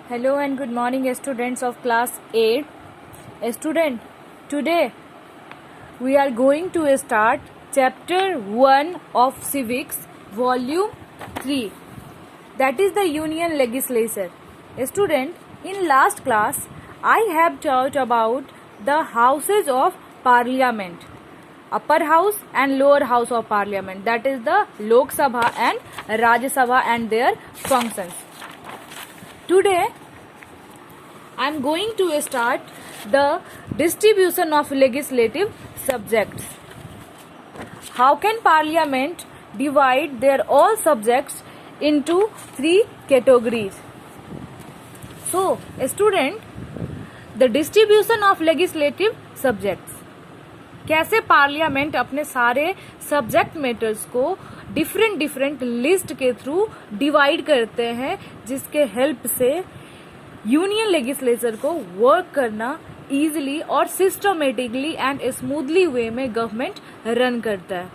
Hello and good morning, students of class 8. Student, today we are going to start chapter 1 of civics, volume 3, that is the union legislature. Student, in last class I have taught about the houses of parliament, upper house and lower house of parliament, that is the Lok Sabha and Rajya Sabha and their functions. Today I am going to start the distribution of legislative subjects. How can parliament divide their all subjects into 3 categories? So, student, the distribution of legislative subjects. कैसे parliament अपने सारे subject matters को different list के through divide करते हैं, जिसके help से union legislature को वर्क करना इजीली और सिस्टमेटिकली एंड स्मूथली वे में गवर्नमेंट रन करता है.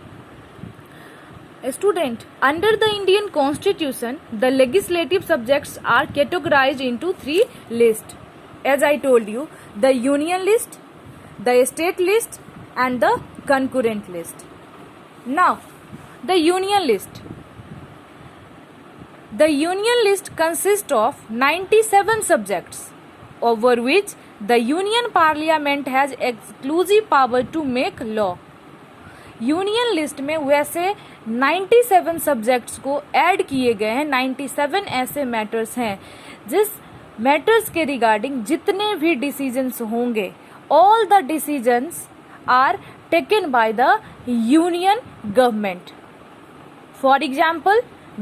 Student, under the Indian constitution the legislative subjects are categorised into 3 list. As I told you, the union list, the state list and the concurrent list. Now, the union list. The union list consists of 97 subjects over which the union parliament has exclusive power to make law. Union list में वैसे 97 subjects को add किए गए हैं. 97 ऐसे matters हैं जिस matters के रिगार्डिंग जितने भी डिसीजंस होंगे, all the decisions are taken by the union government. For example,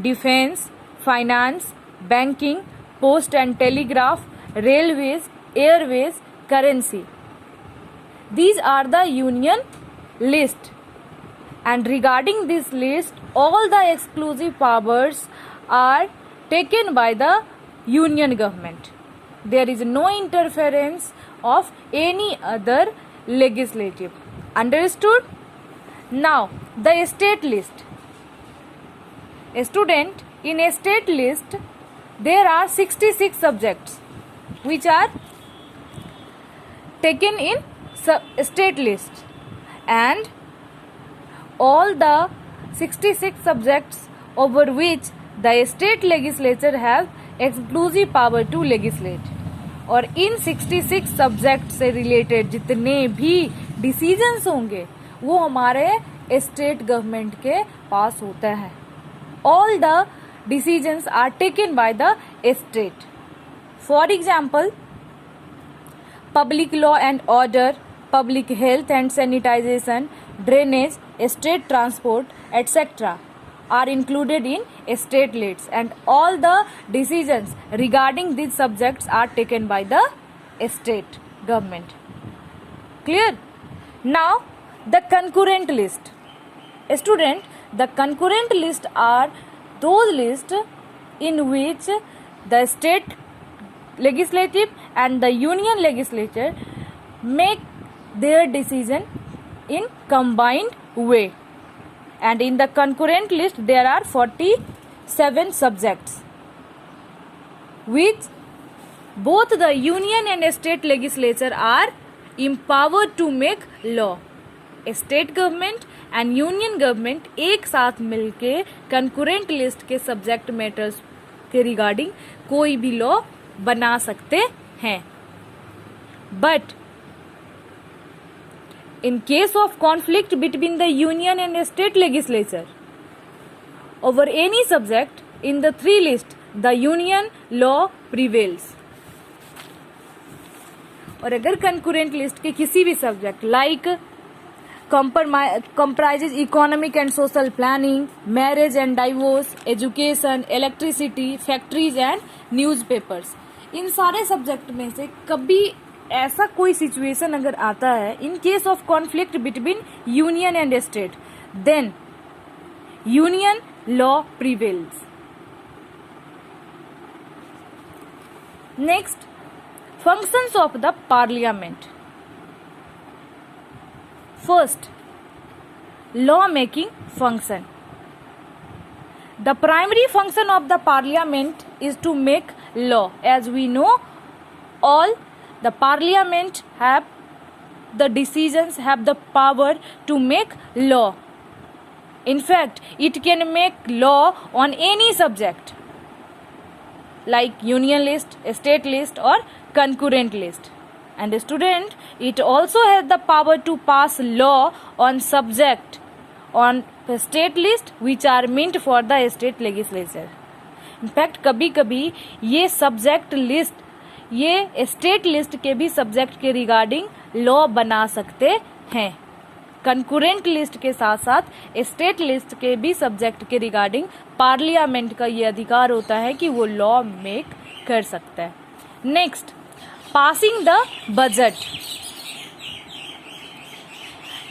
defense, finance, banking, post and telegraph, railways, airways, currency. These are the union list. And regarding this list, all the exclusive powers are taken by the union government. There is no interference of any other legislative. Understood? Now, the state list. A student, in a state list, there are 66 subjects which are taken in state list, and all the 66 subjects over which the state legislature have exclusive power to legislate. और इन 66 subject से related जितने भी decisions होंगे वो हमारे state government के पास होता है. All the decisions are taken by the state. For example, public law and order, public health and sanitisation, drainage, state transport etcetera are included in state lists, and all the decisions regarding these subjects are taken by the state government. Clear? Now, the concurrent list. Student, the concurrent list are those lists in which the state legislative and the union legislature make their decision in combined way. And in the concurrent list there are 47 subjects which both the union and state legislature are empowered to make law. State government and union government एक साथ मिलके concurrent list के subject matters के regarding कोई भी law बना सकते हैं. But in case of conflict between the union and state legislature over any subject in the 3 list, the union law prevails. और अगर concurrent list के किसी भी subject like comprises economic and social planning, marriage and divorce, education, electricity, factories and newspapers, इन सारे subject में से कभी ऐसा कोई सिचुएशन अगर आता है in case of conflict between union and state, then union law prevails. Next, functions of the parliament. First, law making function. The primary function of the parliament is to make law. As we know, all the parliament have the decisions, have the power to make law. In fact, it can make law on any subject like union list, state list or concurrent list. And student, it also has the power to pass law on subject on the state list which are meant for the state legislature. In fact, कभी कभी ये subject list, ये state list के भी subject के regarding law बना सकते हैं. कंकरेंट लिस्ट के साथ साथ स्टेट लिस्ट के भी सब्जेक्ट के रिगार्डिंग पार्लियामेंट का ये अधिकार होता है कि वो लॉ मेक कर सकता है. Next, passing the budget.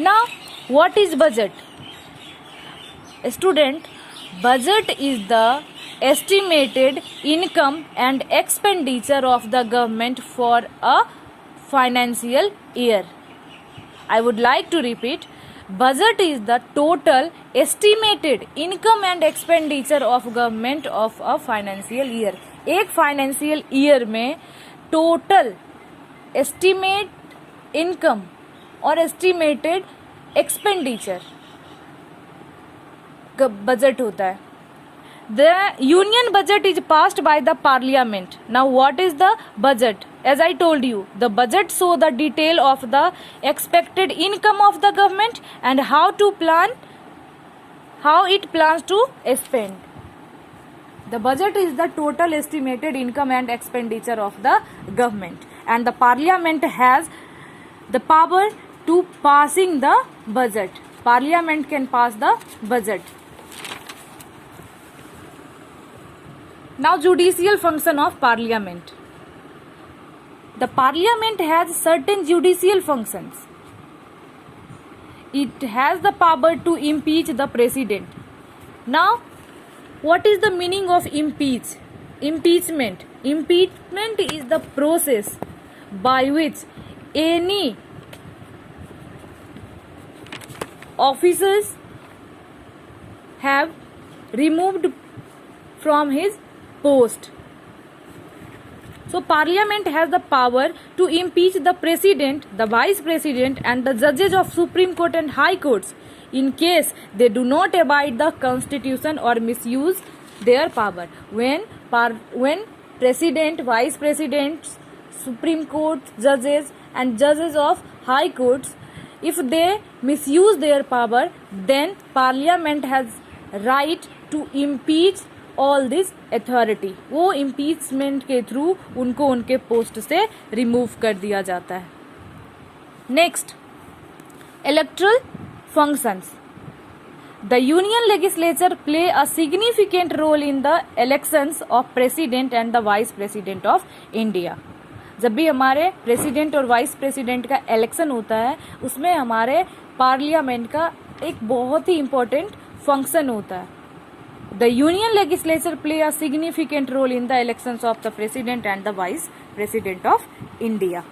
Now what is budget? Student, budget is the estimated income and expenditure of the government for a financial year. I would like to repeat, budget is the total estimated income and expenditure of government of a financial year. एक financial year में total estimate income और estimated expenditure budget होता है. The union budget is passed by the parliament. Now what is the budget? As I told you, the budget show the detail of the expected income of the government and how it plans to spend. The budget is the total estimated income and expenditure of the government, and the parliament has the power to passing the budget. Parliament can pass the budget. Now, judicial function of parliament. The parliament has certain judicial functions. It has the power to impeach the president. Now, what is the meaning of impeachment? Impeachment is the process by which any officers have removed from his post. So parliament has the power to impeach the president, the vice president and the judges of Supreme Court and High Courts in case they do not abide the constitution or misuse their power. When president, vice presidents, Supreme Court judges and judges of High Courts, if they misuse their power, then parliament has right to impeach all this authority. वो impeachment के through उनको उनके post से remove कर दिया जाता है. Next, electoral functions. The union legislature play a significant role in the elections of president and the vice president of India. जब भी हमारे प्रेसिडेंट और वाइस प्रेसिडेंट का इलेक्शन होता है, उसमें हमारे पार्लियामेंट का एक बहुत ही इम्पोर्टेंट फंक्शन होता है. The union legislature play a significant role in the elections of the president and the vice president of India.